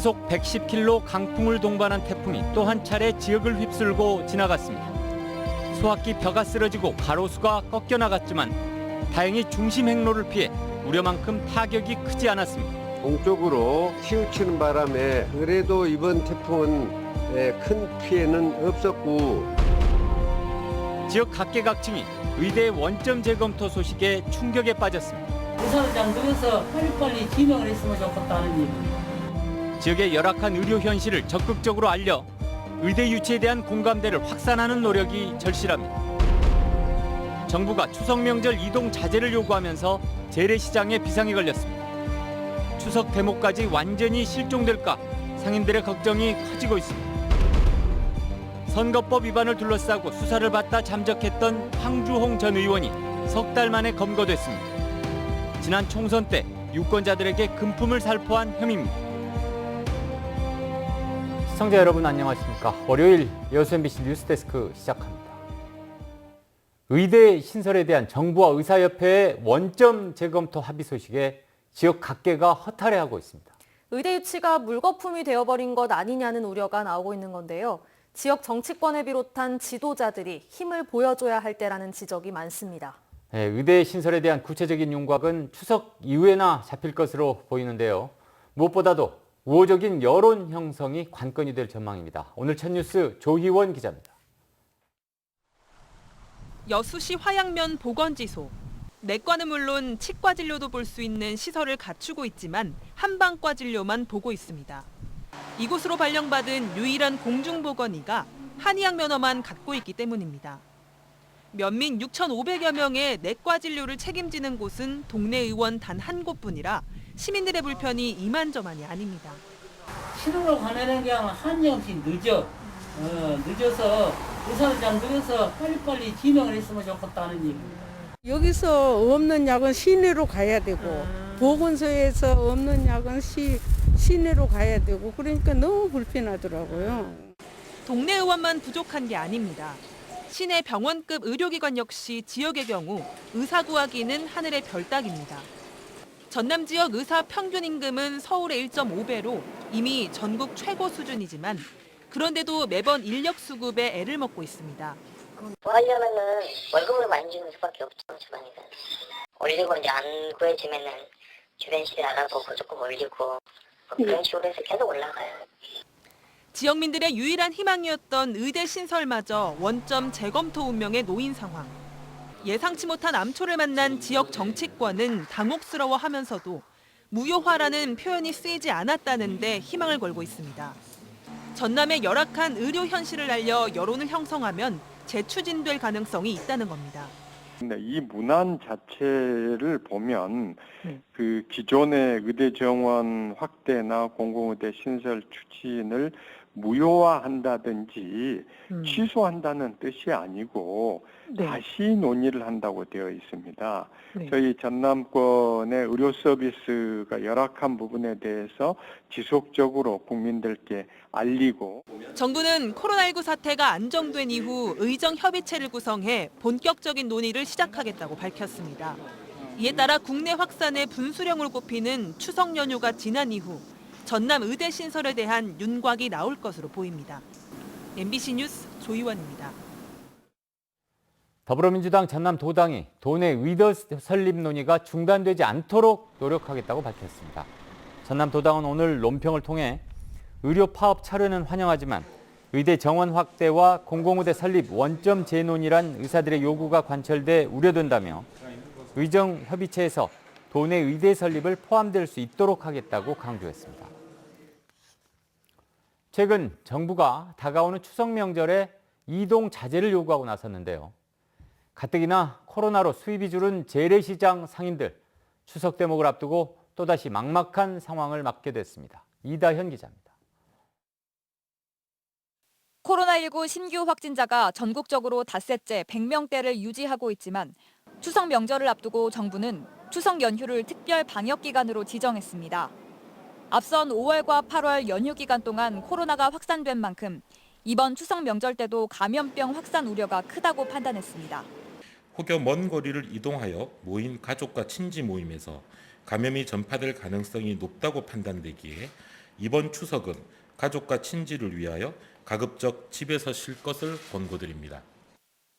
시속 110km 강풍을 동반한 태풍이 또 한 차례 지역을 휩쓸고 지나갔습니다. 소학기 벼가 쓰러지고 가로수가 꺾여 나갔지만 다행히 중심 행로를 피해 우려만큼 타격이 크지 않았습니다. 동쪽으로 치우치는 바람에 그래도 이번 태풍은 큰 피해는 없었고, 지역 각계각층이 의대 원점 재검토 소식에 충격에 빠졌습니다. 의사장 누워서 빨리빨리 지명을 했으면 좋겠다는 얘기. 지역의 열악한 의료 현실을 적극적으로 알려 의대 유치에 대한 공감대를 확산하는 노력이 절실합니다. 정부가 추석 명절 이동 자제를 요구하면서 재래시장에 비상이 걸렸습니다. 추석 대목까지 완전히 실종될까 상인들의 걱정이 커지고 있습니다. 선거법 위반을 둘러싸고 수사를 받다 잠적했던 황주홍 전 의원이 석 달 만에 검거됐습니다. 지난 총선 때 유권자들에게 금품을 살포한 혐의입니다. 시청자 여러분 안녕하십니까? 월요일 여수 MBC 뉴스데스크 시작합니다. 의대 신설에 대한 정부와 의사협회의 원점 재검토 합의 소식에 지역 각계가 허탈해하고 있습니다. 의대 유치가 물거품이 되어버린 것 아니냐는 우려가 나오고 있는 건데요. 지역 정치권을 비롯한 지도자들이 힘을 보여줘야 할 때라는 지적이 많습니다. 네, 의대 신설에 대한 구체적인 윤곽은 추석 이후에나 잡힐 것으로 보이는데요. 무엇보다도 우호적인 여론 형성이 관건이 될 전망입니다. 오늘 첫 뉴스 조희원 기자입니다. 여수시 화양면 보건지소. 내과는 물론 치과 진료도 볼 수 있는 시설을 갖추고 있지만 한방과 진료만 보고 있습니다. 이곳으로 발령받은 유일한 공중보건의가 한의학 면허만 갖고 있기 때문입니다. 면민 6,500여 명의 내과 진료를 책임지는 곳은 동네 의원 단 한 곳뿐이라 시민들의 불편이 이만저만이 아닙니다. 치료로 가면은 그냥 한정씩 늦어서 의사장 누워서 빨리빨리 지명을 했으면 좋겠다는 얘기입니다. 여기서 없는 약은 시내로 가야 되고 보건소에서 없는 약은 시내로 가야 되고 그러니까 너무 불편하더라고요. 동네 의원만 부족한 게 아닙니다. 시내 병원급 의료기관 역시 지역의 경우 의사 구하기는 하늘의 별 따기입니다. 전남 지역 의사 평균 임금은 서울의 1.5배로 이미 전국 최고 수준이지만 그런데도 매번 인력 수급에 애를 먹고 있습니다. 뭐 하려면은 월급을 많이 주는 수밖에 없죠, 주방에서. 올리고 이제 안 구해지면은 주변 시대 알아보고 조금 올리고 그런 식으로 해서 계속 올라가요. 지역민들의 유일한 희망이었던 의대 신설마저 원점 재검토 운명에 놓인 상황. 예상치 못한 암초를 만난 지역 정치권은 당혹스러워하면서도 무효화라는 표현이 쓰이지 않았다는데 희망을 걸고 있습니다. 전남의 열악한 의료 현실을 알려 여론을 형성하면 재추진될 가능성이 있다는 겁니다. 근데 이 문안 자체를 보면 그 기존의 의대 정원 확대나 공공의대 신설 추진을 무효화한다든지 취소한다는 뜻이 아니고 다시 논의를 한다고 되어 있습니다. 저희 전남권의 의료 서비스가 열악한 부분에 대해서 지속적으로 국민들께 알리고 정부는 코로나19 사태가 안정된 이후 의정협의체를 구성해 본격적인 논의를 시작하겠다고 밝혔습니다. 이에 따라 국내 확산의 분수령으로 꼽히는 추석 연휴가 지난 이후 전남 의대 신설에 대한 윤곽이 나올 것으로 보입니다. MBC 뉴스 조희원입니다. 더불어민주당 전남도당이 도내 의대 설립 논의가 중단되지 않도록 노력하겠다고 밝혔습니다. 전남도당은 오늘 논평을 통해 의료 파업 철회는 환영하지만 의대 정원 확대와 공공의대 설립 원점 재논의란 의사들의 요구가 관철돼 우려된다며 의정협의체에서 도내 의대 설립을 포함될 수 있도록 하겠다고 강조했습니다. 최근 정부가 다가오는 추석 명절에 이동 자제를 요구하고 나섰는데요. 가뜩이나 코로나로 수입이 줄은 재래시장 상인들, 추석 대목을 앞두고 또다시 막막한 상황을 맞게 됐습니다. 이다현 기자입니다. 코로나19 신규 확진자가 전국적으로 닷새째 100명대를 유지하고 있지만 추석 명절을 앞두고 정부는 추석 연휴를 특별 방역 기간으로 지정했습니다. 앞선 5월과 8월 연휴 기간 동안 코로나가 확산된 만큼 이번 추석 명절 때도 감염병 확산 우려가 크다고 판단했습니다. 혹여 먼 거리를 이동하여 모인 가족과 친지 모임에서 감염이 전파될 가능성이 높다고 판단되기에 이번 추석은 가족과 친지를 위하여 가급적 집에서 쉴 것을 권고드립니다.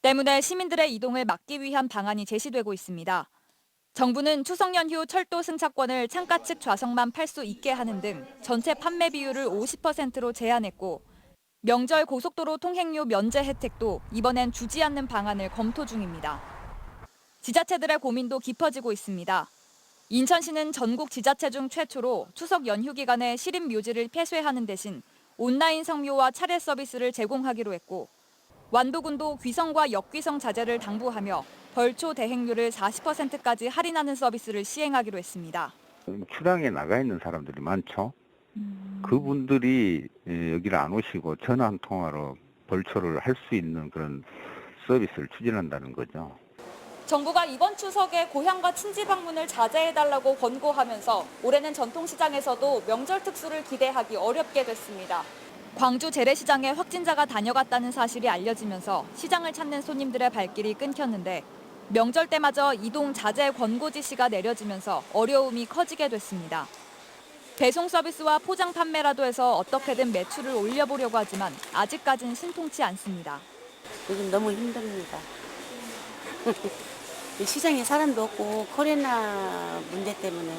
때문에 시민들의 이동을 막기 위한 방안이 제시되고 있습니다. 정부는 추석 연휴 철도 승차권을 창가 측 좌석만 팔 수 있게 하는 등 전체 판매 비율을 50%로 제한했고 명절 고속도로 통행료 면제 혜택도 이번엔 주지 않는 방안을 검토 중입니다. 지자체들의 고민도 깊어지고 있습니다. 인천시는 전국 지자체 중 최초로 추석 연휴 기간에 시립 묘지를 폐쇄하는 대신 온라인 성묘와 차례 서비스를 제공하기로 했고 완도군도 귀성과 역귀성 자제를 당부하며 벌초 대행료를 40%까지 할인하는 서비스를 시행하기로 했습니다. 출항에 나가 있는 사람들이 많죠. 그분들이 여기를 안 오시고 전화 한 통화로 벌초를 할 수 있는 그런 서비스를 추진한다는 거죠. 정부가 이번 추석에 고향과 친지 방문을 자제해달라고 권고하면서 올해는 전통시장에서도 명절 특수를 기대하기 어렵게 됐습니다. 광주 재래시장에 확진자가 다녀갔다는 사실이 알려지면서 시장을 찾는 손님들의 발길이 끊겼는데 명절 때마저 이동 자제 권고 지시가 내려지면서 어려움이 커지게 됐습니다. 배송 서비스와 포장 판매라도 해서 어떻게든 매출을 올려보려고 하지만 아직까지는 신통치 않습니다. 요즘 너무 힘듭니다. 시장에 사람도 없고 코로나 문제 때문에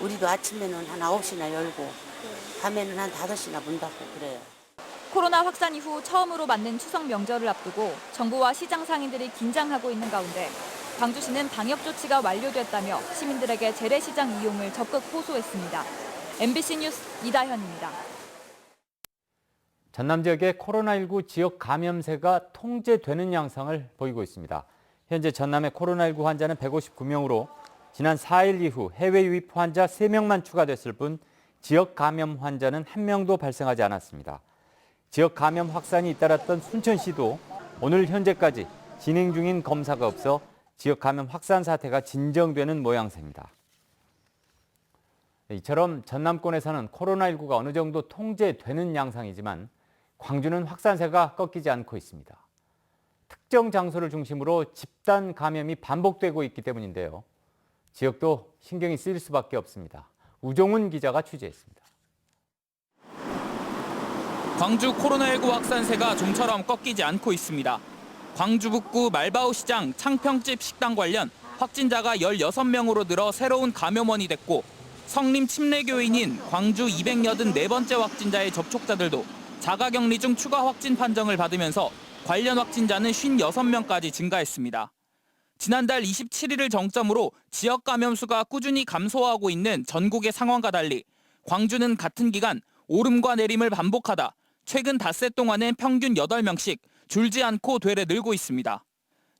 우리도 아침에는 한 9시나 열고 밤에는 한 5시나 문 닫고 그래요. 코로나 확산 이후 처음으로 맞는 추석 명절을 앞두고 정부와 시장 상인들이 긴장하고 있는 가운데 광주시는 방역 조치가 완료됐다며 시민들에게 재래시장 이용을 적극 호소했습니다. MBC 뉴스 이다현입니다. 전남 지역의 코로나19 지역 감염세가 통제되는 양상을 보이고 있습니다. 현재 전남의 코로나19 환자는 159명으로 지난 4일 이후 해외 유입 환자 3명만 추가됐을 뿐 지역 감염 환자는 1명도 발생하지 않았습니다. 지역 감염 확산이 잇따랐던 순천시도 오늘 현재까지 진행 중인 검사가 없어 지역 감염 확산 사태가 진정되는 모양새입니다. 이처럼 전남권에서는 코로나19가 어느 정도 통제되는 양상이지만 광주는 확산세가 꺾이지 않고 있습니다. 특정 장소를 중심으로 집단 감염이 반복되고 있기 때문인데요. 지역도 신경이 쓰일 수밖에 없습니다. 우종훈 기자가 취재했습니다. 광주 코로나19 확산세가 좀처럼 꺾이지 않고 있습니다. 광주 북구 말바우 시장 창평집 식당 관련 확진자가 16명으로 늘어 새로운 감염원이 됐고 성림 침례교인인 광주 284번째 확진자의 접촉자들도 자가격리 중 추가 확진 판정을 받으면서 관련 확진자는 56명까지 증가했습니다. 지난달 27일을 정점으로 지역 감염 수가 꾸준히 감소하고 있는 전국의 상황과 달리 광주는 같은 기간 오름과 내림을 반복하다 최근 닷새 동안엔 평균 8명씩 줄지 않고 되레 늘고 있습니다.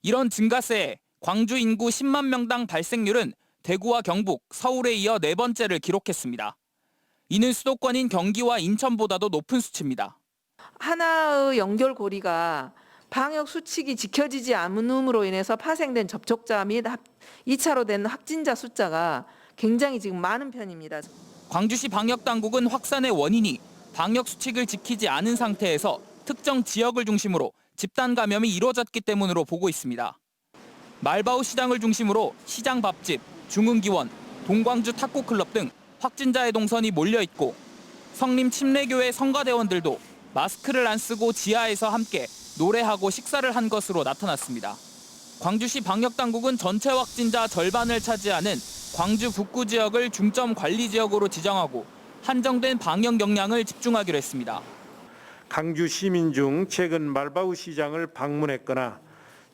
이런 증가세에 광주 인구 10만 명당 발생률은 대구와 경북, 서울에 이어 4번째를 기록했습니다. 이는 수도권인 경기와 인천보다도 높은 수치입니다. 하나의 연결고리가 방역 수칙이 지켜지지 않음으로 인해서 파생된 접촉자 및 2차로 된 확진자 숫자가 굉장히 지금 많은 편입니다. 광주시 방역당국은 확산의 원인이 방역 수칙을 지키지 않은 상태에서 특정 지역을 중심으로 집단 감염이 이루어졌기 때문으로 보고 있습니다. 말바우 시장을 중심으로 시장 밥집, 중흥기원, 동광주 탁구클럽 등 확진자의 동선이 몰려있고 성림 침례교회 성가대원들도 마스크를 안 쓰고 지하에서 함께 노래하고 식사를 한 것으로 나타났습니다. 광주시 방역당국은 전체 확진자 절반을 차지하는 광주 북구 지역을 중점 관리 지역으로 지정하고 한정된 방역 역량을 집중하기로 했습니다. 광주 시민 중 최근 말바우 시장을 방문했거나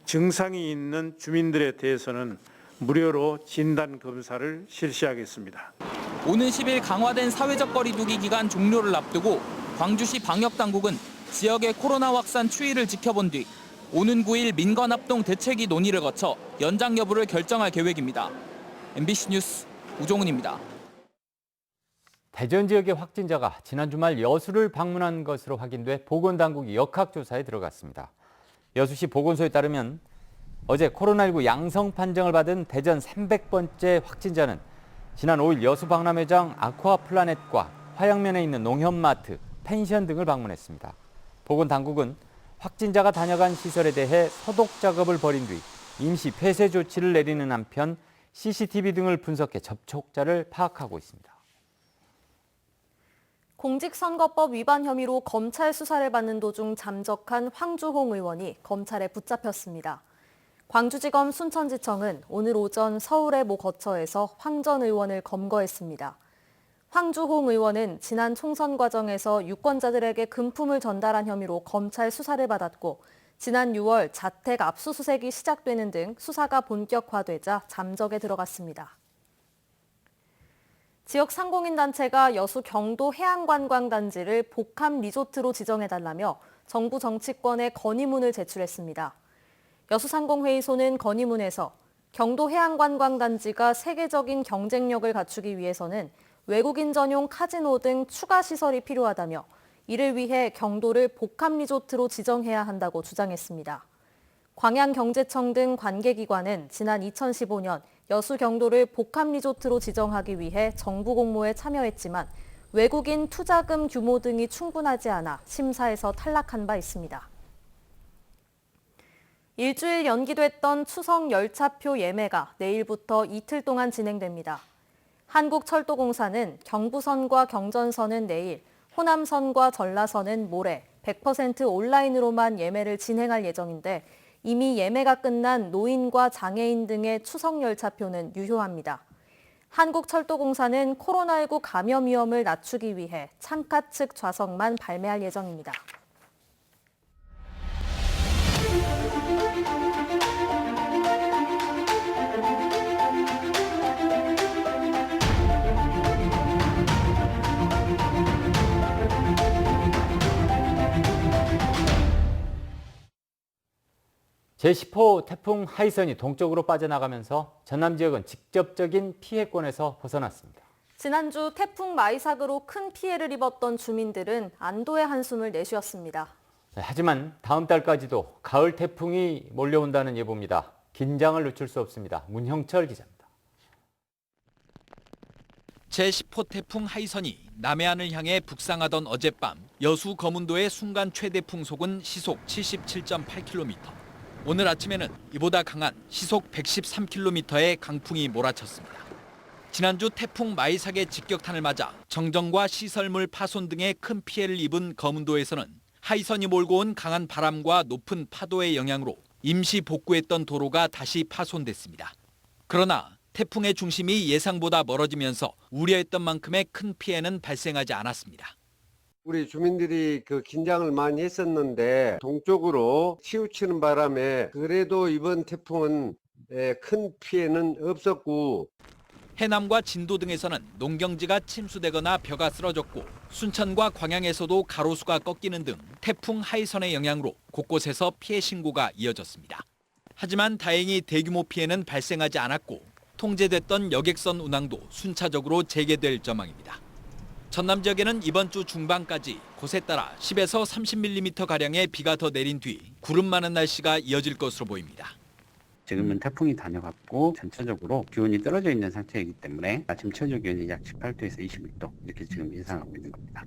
증상이 있는 주민들에 대해서는 무료로 진단 검사를 실시하겠습니다. 오는 10일 강화된 사회적 거리 두기 기간 종료를 앞두고 광주시 방역당국은 지역의 코로나 확산 추이를 지켜본 뒤 오는 9일 민관합동 대책위 논의를 거쳐 연장 여부를 결정할 계획입니다. MBC 뉴스 우종훈입니다. 대전 지역의 확진자가 지난 주말 여수를 방문한 것으로 확인돼 보건당국이 역학조사에 들어갔습니다. 여수시 보건소에 따르면 어제 코로나19 양성 판정을 받은 대전 300번째 확진자는 지난 5일 여수 박람회장 아쿠아플라넷과 화양면에 있는 농협마트, 펜션 등을 방문했습니다. 보건당국은 확진자가 다녀간 시설에 대해 소독 작업을 벌인 뒤 임시 폐쇄 조치를 내리는 한편 CCTV 등을 분석해 접촉자를 파악하고 있습니다. 공직선거법 위반 혐의로 검찰 수사를 받는 도중 잠적한 황주홍 의원이 검찰에 붙잡혔습니다. 광주지검 순천지청은 오늘 오전 서울의 모 거처에서 황 전 의원을 검거했습니다. 황주홍 의원은 지난 총선 과정에서 유권자들에게 금품을 전달한 혐의로 검찰 수사를 받았고 지난 6월 자택 압수수색이 시작되는 등 수사가 본격화되자 잠적에 들어갔습니다. 지역 상공인단체가 여수 경도 해양관광단지를 복합 리조트로 지정해달라며 정부 정치권에 건의문을 제출했습니다. 여수상공회의소는 건의문에서 경도 해양관광단지가 세계적인 경쟁력을 갖추기 위해서는 외국인 전용 카지노 등 추가 시설이 필요하다며 이를 위해 경도를 복합 리조트로 지정해야 한다고 주장했습니다. 광양경제청 등 관계기관은 지난 2015년 여수 경도를 복합 리조트로 지정하기 위해 정부 공모에 참여했지만 외국인 투자금 규모 등이 충분하지 않아 심사에서 탈락한 바 있습니다. 일주일 연기됐던 추석 열차표 예매가 내일부터 이틀 동안 진행됩니다. 한국철도공사는 경부선과 경전선은 내일, 호남선과 전라선은 모레 100% 온라인으로만 예매를 진행할 예정인데 이미 예매가 끝난 노인과 장애인 등의 추석 열차표는 유효합니다. 한국철도공사는 코로나19 감염 위험을 낮추기 위해 창가 측 좌석만 발매할 예정입니다. 제10호 태풍 하이선이 동쪽으로 빠져나가면서 전남 지역은 직접적인 피해권에서 벗어났습니다. 지난주 태풍 마이삭으로 큰 피해를 입었던 주민들은 안도의 한숨을 내쉬었습니다. 하지만 다음 달까지도 가을 태풍이 몰려온다는 예보입니다. 긴장을 늦출 수 없습니다. 문형철 기자입니다. 제10호 태풍 하이선이 남해안을 향해 북상하던 어젯밤 여수 거문도의 순간 최대 풍속은 시속 77.8km. 오늘 아침에는 이보다 강한 시속 113km의 강풍이 몰아쳤습니다. 지난주 태풍 마이삭의 직격탄을 맞아 정전과 시설물 파손 등의 큰 피해를 입은 거문도에서는 하이선이 몰고 온 강한 바람과 높은 파도의 영향으로 임시 복구했던 도로가 다시 파손됐습니다. 그러나 태풍의 중심이 예상보다 멀어지면서 우려했던 만큼의 큰 피해는 발생하지 않았습니다. 우리 주민들이 긴장을 많이 했었는데 동쪽으로 치우치는 바람에 그래도 이번 태풍은 큰 피해는 없었고 해남과 진도 등에서는 농경지가 침수되거나 벼가 쓰러졌고 순천과 광양에서도 가로수가 꺾이는 등 태풍 하이선의 영향으로 곳곳에서 피해 신고가 이어졌습니다. 하지만 다행히 대규모 피해는 발생하지 않았고 통제됐던 여객선 운항도 순차적으로 재개될 전망입니다. 전남 지역에는 이번 주 중반까지 곳에 따라 10에서 30mm가량의 비가 더 내린 뒤 구름 많은 날씨가 이어질 것으로 보입니다. 지금은 태풍이 다녀갔고 전체적으로 기온이 떨어져 있는 상태이기 때문에 아침 최저 기온이 약 18도에서 21도 이렇게 지금 예상하고 있는 겁니다.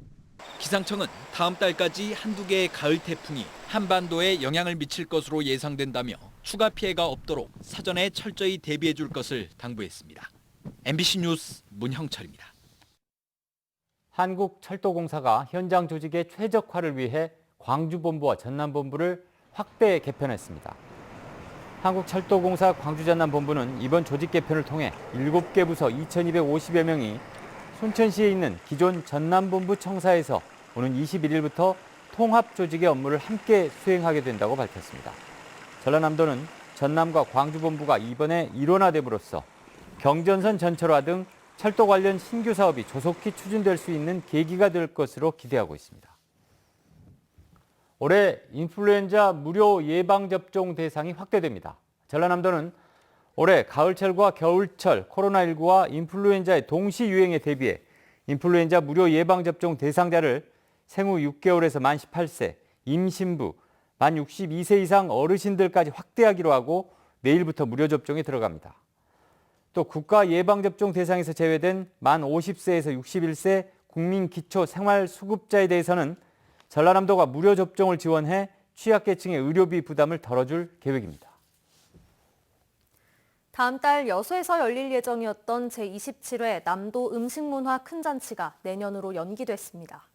기상청은 다음 달까지 한두 개의 가을 태풍이 한반도에 영향을 미칠 것으로 예상된다며 추가 피해가 없도록 사전에 철저히 대비해 줄 것을 당부했습니다. MBC 뉴스 문형철입니다. 한국철도공사가 현장 조직의 최적화를 위해 광주본부와 전남본부를 확대 개편했습니다. 한국철도공사 광주전남본부는 이번 조직 개편을 통해 7개 부서 2,250여 명이 순천시에 있는 기존 전남본부 청사에서 오는 21일부터 통합 조직의 업무를 함께 수행하게 된다고 밝혔습니다. 전라남도는 전남과 광주본부가 이번에 일원화됨으로써 경전선 전철화 등 철도 관련 신규 사업이 조속히 추진될 수 있는 계기가 될 것으로 기대하고 있습니다. 올해 인플루엔자 무료 예방접종 대상이 확대됩니다. 전라남도는 올해 가을철과 겨울철 코로나19와 인플루엔자의 동시 유행에 대비해 인플루엔자 무료 예방접종 대상자를 생후 6개월에서 만 18세, 임신부, 만 62세 이상 어르신들까지 확대하기로 하고 내일부터 무료 접종에 들어갑니다. 또 국가 예방접종 대상에서 제외된 만 50세에서 61세 국민기초생활수급자에 대해서는 전라남도가 무료 접종을 지원해 취약계층의 의료비 부담을 덜어줄 계획입니다. 다음 달 여수에서 열릴 예정이었던 제27회 남도 음식문화 큰잔치가 내년으로 연기됐습니다.